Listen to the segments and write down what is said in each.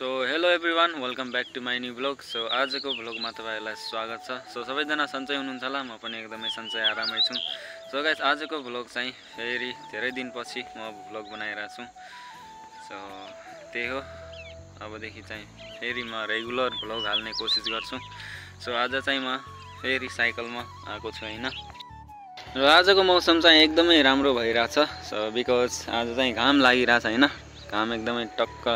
So hello everyone, welcome back to my new blog. So आजको भ्लगमा तपाईँहरूलाई स्वागत छ। सो सबैजना सन्चै हुनुहुन्छ होला, म पनि एकदमै सन्चै आरामै छु। सो गाइस, आजको भ्लग चाहिँ फेरि धेरै दिनपछि म भ्लग बनाइरहेको छु। सो त्यही हो, अबदेखि चाहिँ फेरि म रेगुलर भ्लग हाल्ने कोसिस गर्छु। सो आज चाहिँ म फेरि साइकलमा आएको छु होइन। र आजको मौसम चाहिँ एकदमै राम्रो भइरहेछ। सो बिकज आज चाहिँ घाम लागिरहेछ होइन, घाम एकदमै टक्क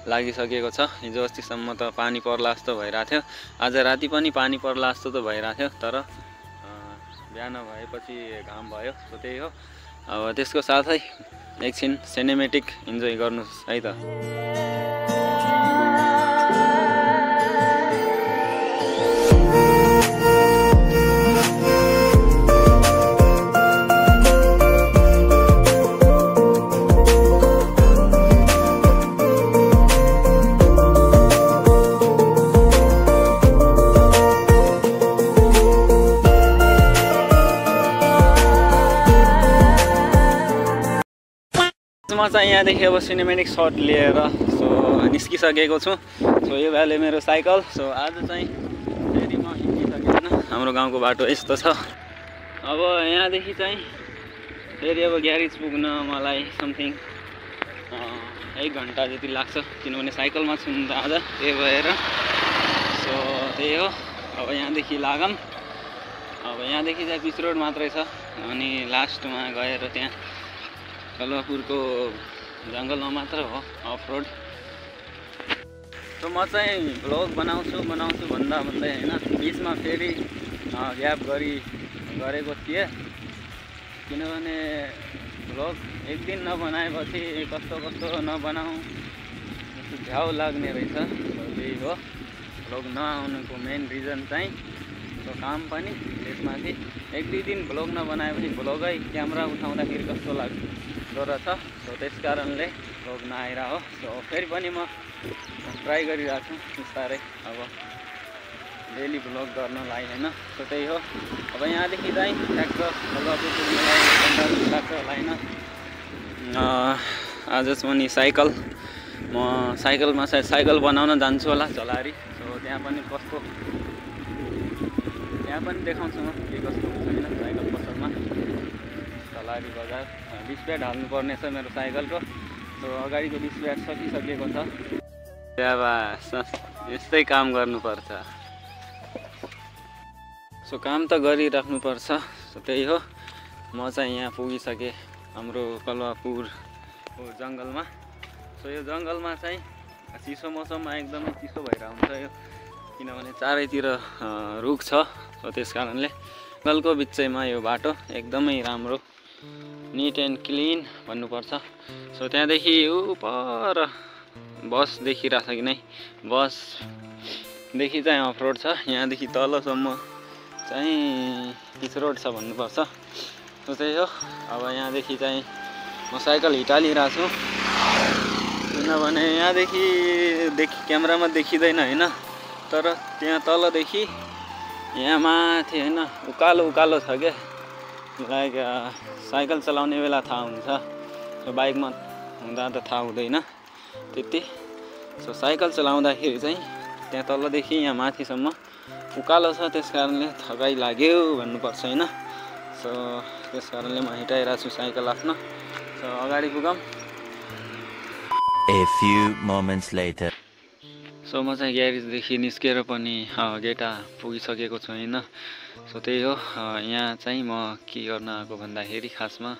लागिसकेको छ। हिजो अस्तिसम्म त पानी पर्ला जस्तो भइरहेको थियो, आज राति पनि पानी पर्ला जस्तो त भइरहेको थियो, तर बिहान भएपछि घाम भयो। सो त्यही हो, अब त्यसको साथै एकछिन सिनेमेटिक इन्जोय गर्नुहोस् है त। म चाहिँ यहाँदेखि अब सिनेमेटिक सर्ट लिएर निस्किसकेको छु। सो यो भ्याले मेरो साइकल। सो आज चाहिँ फेरि म हिँडिसकेको होइन, हाम्रो गाउँको बाटो यस्तो छ। अब यहाँदेखि चाहिँ फेरि अब ग्यारेज पुग्न मलाई समथिङ 1 घन्टा जति लाग्छ, किनभने साइकलमा छु नि त आज, त्यही भएर। सो त्यही हो, अब यहाँदेखि लागम। अब यहाँदेखि चाहिँ पिच रोड मात्रै छ, अनि लास्टमा गएर त्यहाँ कलवापुरको जङ्गलमा मात्र हो अफ रोड। सो म चाहिँ भ्लग बनाउँछु भन्दा भन्दै होइन, बिचमा फेरि ग्याप गरेको थिएँ, किनभने भ्लग एक दिन नबनाएपछि कस्तो नबनाऊ जस्तो झ्याउ लाग्ने रहेछ। त्यही हो, भ्लग नआउनुको मेन रिजन चाहिँ काम पनि, त्यसमाथि 1-2 दिन भ्लग नबनाएपछि भ्लगै क्यामेरा उठाउँदाखेरि कस्तो लाग्दो रहेछ। सो त्यस कारणले भ्लग नआएर हो। सो फेरि पनि म ट्राई गरिरहेको छु बिस्तारै अब डेली भ्लग गर्नलाई होइन। सो त्यही हो, अब यहाँदेखि चाहिँ ट्याक्टर कलवापुर पुग्नलाई 1 घन्टा जति लाग्छ होला होइन। आज पनि म साइकलमा साइकल बनाउन जान्छु होला झलारी। सो त्यहाँ पनि देखाउँछु म के कस्तो हुन्छ होइन साइकल पसलमा। झलारी बजार डिस प्याड हाल्नुपर्ने छ मेरो साइकलको। सो अगाडिको डिस प्याड सकिसकेको छ। यस्तै काम गर्नुपर्छ। सो काम त गरिराख्नुपर्छ। सो त्यही हो, म चाहिँ यहाँ पुगिसकेँ हाम्रो कलवापुरको जङ्गलमा। सो यो जङ्गलमा चाहिँ चिसो मौसममा एकदमै चिसो भइरहेको हुन्छ यो, किनभने चारैतिर रुख छ। सो त्यस कारणले जङ्गलको बिचैमा यो बाटो एकदमै राम्रो, निट एन्ड क्लिन भन्नुपर्छ। सो त्यहाँदेखि पर बस देखिरहेछ कि नै, बसदेखि चाहिँ अफ रोड छ, यहाँदेखि तलसम्म चाहिँ पिच रोड छ भन्नुपर्छ। सो त्यही हो, अब यहाँदेखि चाहिँ म साइकल हिटालिरहेको छु, किनभने यहाँदेखि क्यामेरामा देखिँदैन होइन, तर त्यहाँ तलदेखि यहाँ माथि होइन उकालो छ क्या। लाइक साइकल चलाउने बेला थाहा हुन्छ, सो बाइकमा हुँदा त थाहा हुँदैन त्यति। सो साइकल चलाउँदाखेरि चाहिँ त्यहाँ तलदेखि यहाँ माथिसम्म उकालो छ, त्यस कारणले थकाइ लाग्यो भन्नुपर्छ होइन। सो त्यस कारणले म हिँडाइरहेको छु साइकल आफ्नो। सो अगाडि पुगौँ। A few moments later. So म चाहिँ ग्यारेजदेखि निस्केर पनि गेटा पुगिसकेको छु होइन। सो त्यही हो, यहाँ चाहिँ म के गर्न आएको भन्दाखेरि खासमा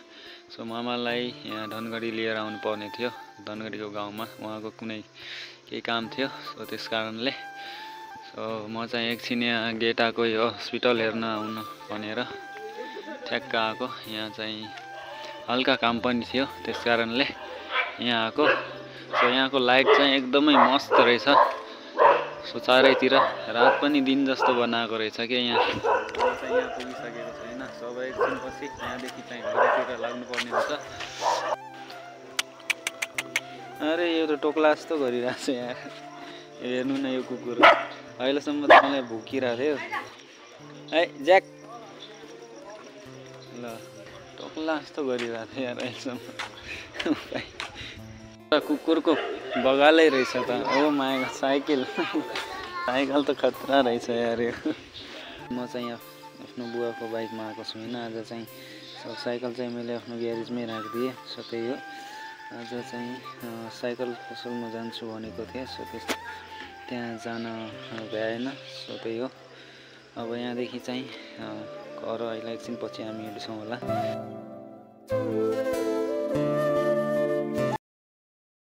सो मामालाई यहाँ धनगढी लिएर आउनु पर्ने थियो, धनगढीको गाउँमा उहाँको कुनै केही काम थियो। सो त्यस कारणले सो म चाहिँ एकछिन यहाँ गेटाको यो हस्पिटल हेर्न आउनु भनेर ठ्याक्क आएको। यहाँ चाहिँ हल्का काम पनि थियो, त्यस कारणले यहाँ आएको। सो यहाँको लाइट चाहिँ एकदमै मस्त रहेछ। सो चारैतिर रात पनि दिन जस्तो बनाएको रहेछ क्या यहाँ। चाहिँ यहाँ पुगिसकेको छैन, सो अब एकछिनपछि यहाँदेखि चाहिँ घरतिर लाग्नुपर्ने हुन्छ। अरे यो त टोक्ला जस्तो गरिरहेको छ यहाँ, हेर्नु न यो कुकुर। अहिलेसम्म त मलाई भुकिरहेको थियो। है ज्याक, ल टोक्ला जस्तो गरिरहेको थियो यार अहिलेसम्म। कुकुरको बगालै रहेछ त ओ माया साइकल साइकल त खतरा रहेछ यार यो म चाहिँ आफ्नो बुवाको बाइकमा आएको छु होइन आज चाहिँ साइकल चाहिँ मैले आफ्नो ग्यारेजमै राखिदिएँ सो त्यही हो आज चाहिँ साइकल पसलमा जान्छु भनेको थिएँ सो त्यहाँ जान भ्याएन सो त्यही हो अब यहाँदेखि चाहिँ घर अहिले एकछिन पछि हामी हिँड्छौँ होला